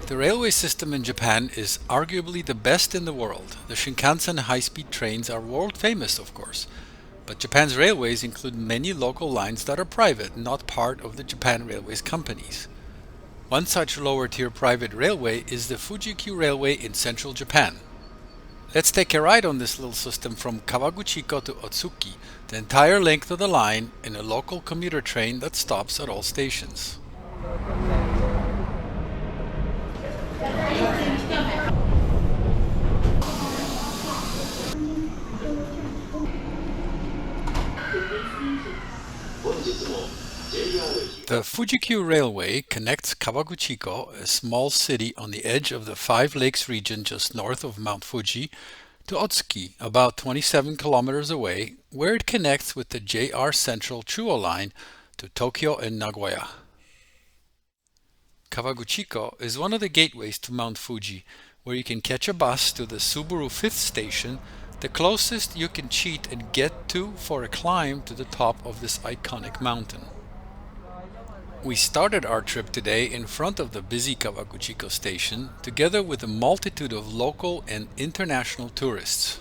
The railway system in Japan is arguably the best in the world. The Shinkansen high-speed trains are world famous, of course. But Japan's railways include many local lines that are private, not part of the Japan Railways companies. One such lower-tier private railway is the Fujikyu Railway in central Japan. Let's take a ride on this little system from Kawaguchiko to Otsuki, the entire length of the line in a local commuter train that stops at all stations. The Fujikyu Railway connects Kawaguchiko, a small city on the edge of the Five Lakes region just north of Mount Fuji, to Otsuki, about 27 kilometers away, where it connects with the JR Chuo Line to Tokyo and Nagoya. Kawaguchiko is one of the gateways to Mount Fuji, where you can catch a bus to the Subaru 5th station, the closest you can cheat and get to for a climb to the top of this iconic mountain. We started our trip today in front of the busy Kawaguchiko Station, together with a multitude of local and international tourists.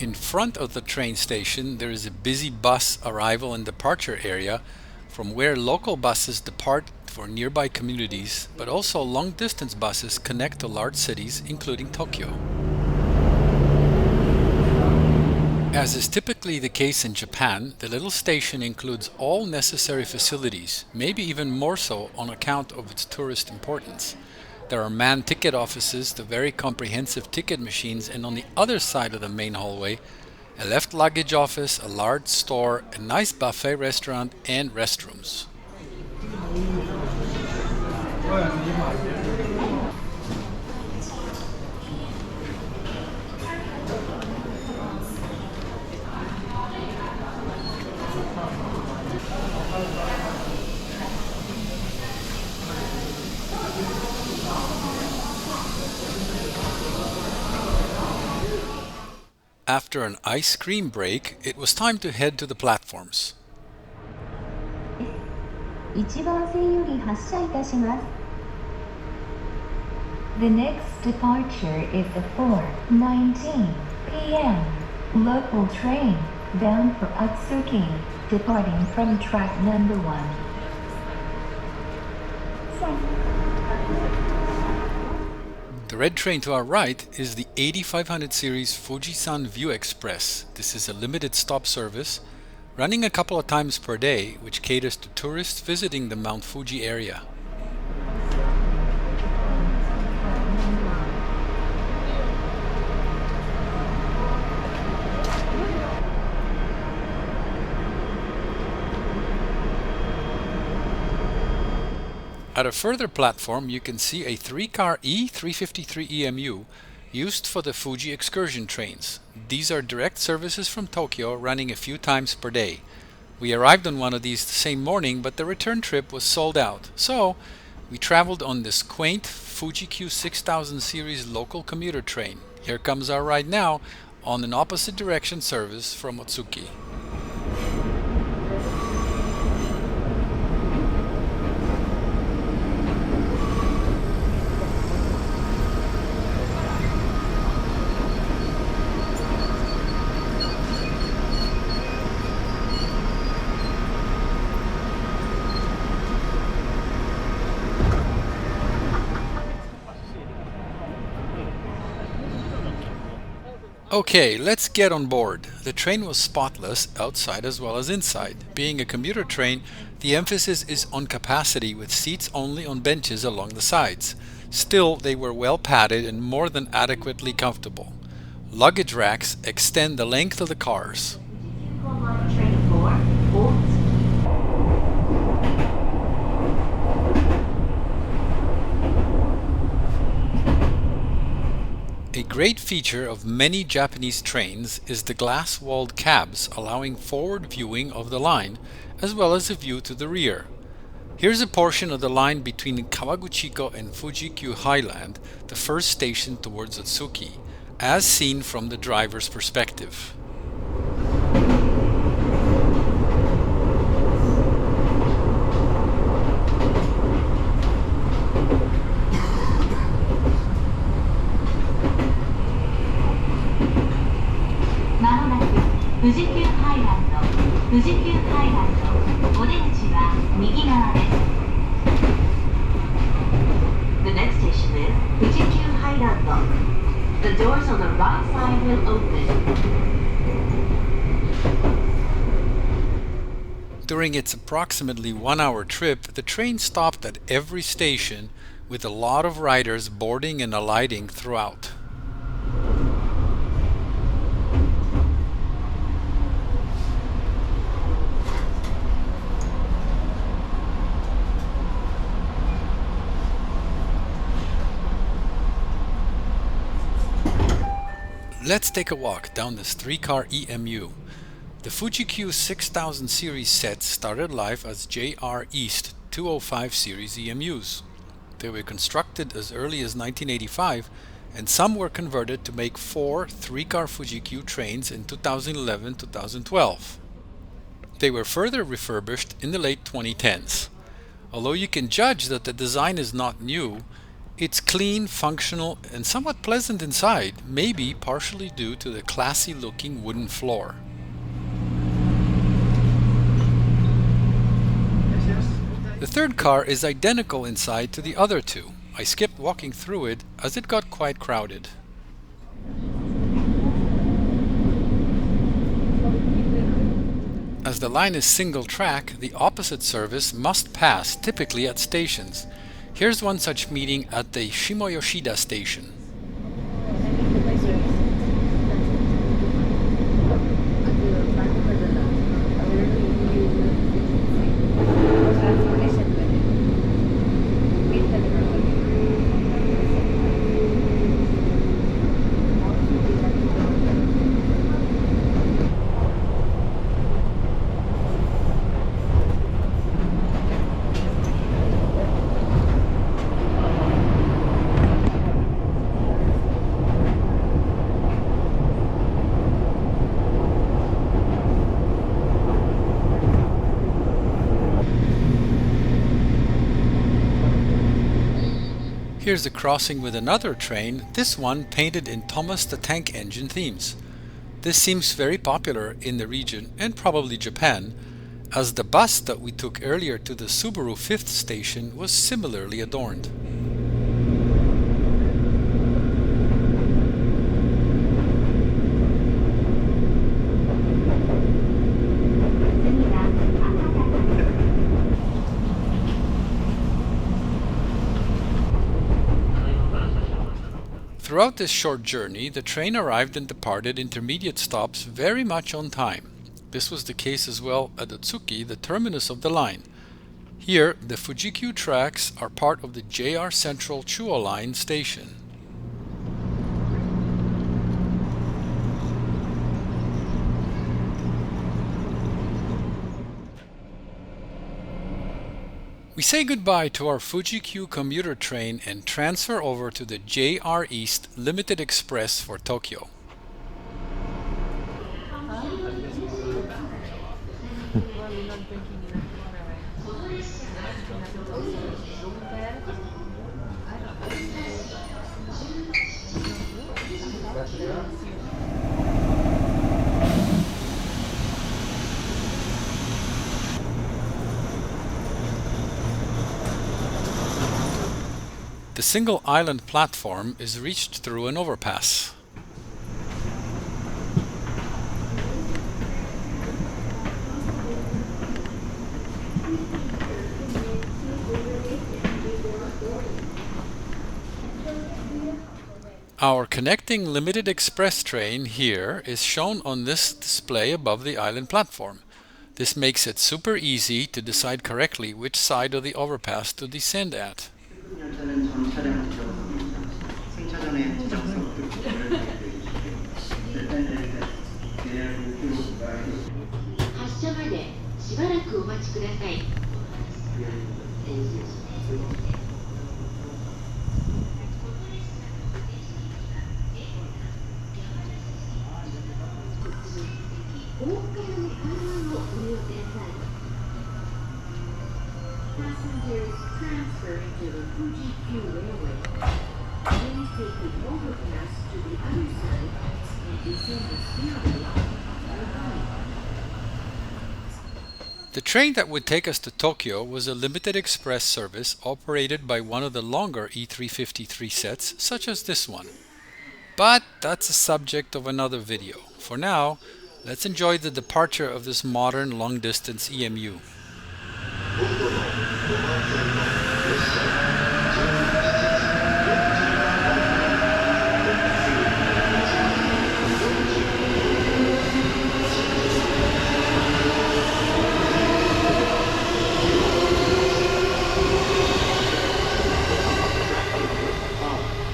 In front of the train station, there is a busy bus arrival and departure area from where local buses depart for nearby communities, but also long-distance buses connect to large cities, including Tokyo. As is typically the case in Japan, the little station includes all necessary facilities, maybe even more so on account of its tourist importance. There are manned ticket offices, the very comprehensive ticket machines, and on the other side of the main hallway, a left luggage office, a large store, a nice buffet restaurant, and restrooms. After an ice cream break, it was time to head to the platforms. 1番線より発車いたします。The next departure is the 4:19 p.m. local train bound for Otsuki, departing from track number 1. The red train to our right is the 8500 series Fujisan View Express. This is a limited stop service running a couple of times per day, which caters to tourists visiting the Mount Fuji area. At a further platform, you can see a 3-car E353 EMU used for the Fuji Excursion trains. These are direct services from Tokyo running a few times per day. We arrived on one of these the same morning, but the return trip was sold out. So, we traveled on this quaint Fujikyu 6000 series local commuter train. Here comes our ride now on an opposite direction service from Otsuki. Okay, let's get on board. The train was spotless outside as well as inside. Being a commuter train, the emphasis is on capacity with seats only on benches along the sides. Still, they were well padded and more than adequately comfortable. Luggage racks extend the length of the cars. A great feature of many Japanese trains is the glass-walled cabs allowing forward viewing of the line as well as a view to the rear. Here's a portion of the line between Kawaguchiko and Fujikyu Highland, the first station towards Otsuki, as seen from the driver's perspective. Fujikyu Highland お出口は右側です。The next station is Fujikyu Highland. The doors on the right side will open. During its approximately 1-hour trip, the train stopped at every station with a lot of riders boarding and alighting throughout. Let's take a walk down this 3-car EMU. The Fujikyu 6000 series sets started life as JR East 205 series EMUs. They were constructed as early as 1985, and some were converted to make 4 3-car Fujikyu trains in 2011-2012. They were further refurbished in the late 2010s. Although you can judge that the design is not new, it's clean, functional, and somewhat pleasant inside, maybe partially due to the classy-looking wooden floor. The third car is identical inside to the other two. I skipped walking through it as it got quite crowded. As the line is single track, the opposite service must pass, typically at stations. Here's one such meeting at the Shimoyoshida station. Here's a crossing with another train, this one painted in Thomas the Tank Engine themes. This seems very popular in the region and probably Japan, as the bus that we took earlier to the Subaru 5th station was similarly adorned. Throughout this short journey, the train arrived and departed intermediate stops very much on time. This was the case as well at Otsuki, the terminus of the line. Here, the Fujikyu tracks are part of the JR Chuo Line station. We say goodbye to our Fujikyu commuter train and transfer over to the JR East Limited Express for Tokyo. The single island platform is reached through an overpass. Our connecting limited express train here is shown on this display above the island platform. This makes it super easy to decide correctly which side of the overpass to descend at. 열차는 전 차량을 들어갑니다. 승차전에 지정석 특급을 しばらくお待ちください。お別れの観覧をご利用ください。Passengers transferring to the Fujikyu Railway. Please take the overpass to the other side and descend the stairway. The train that would take us to Tokyo was a limited express service operated by one of the longer E353 sets, such as this one. But that's a subject of another video. For now, let's enjoy the departure of this modern long-distance EMU.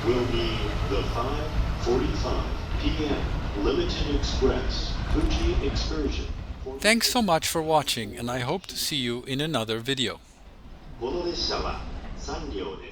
Will be the 5:45 p.m. Limited Express Fuji Excursion. Thanks so much for watching, and I hope to see you in another video. この列車は3両です。